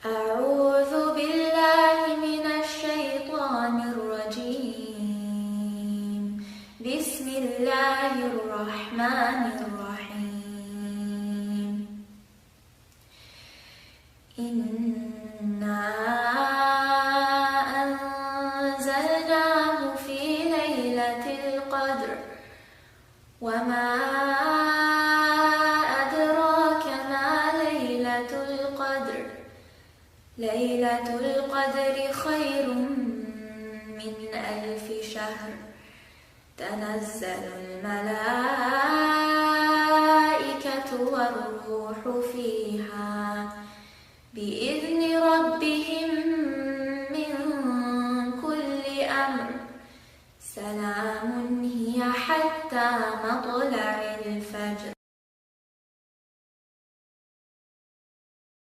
أعوذ بالله من الشيطان الرجيم. بسم الله الرحمن الرحيم. إنا أنزلناه في ليلة القدر وما أدراك ما ليلة القدر. ليلة القدر خير من 1000 شهر. تنزل الملائكة والروح فيها بإذن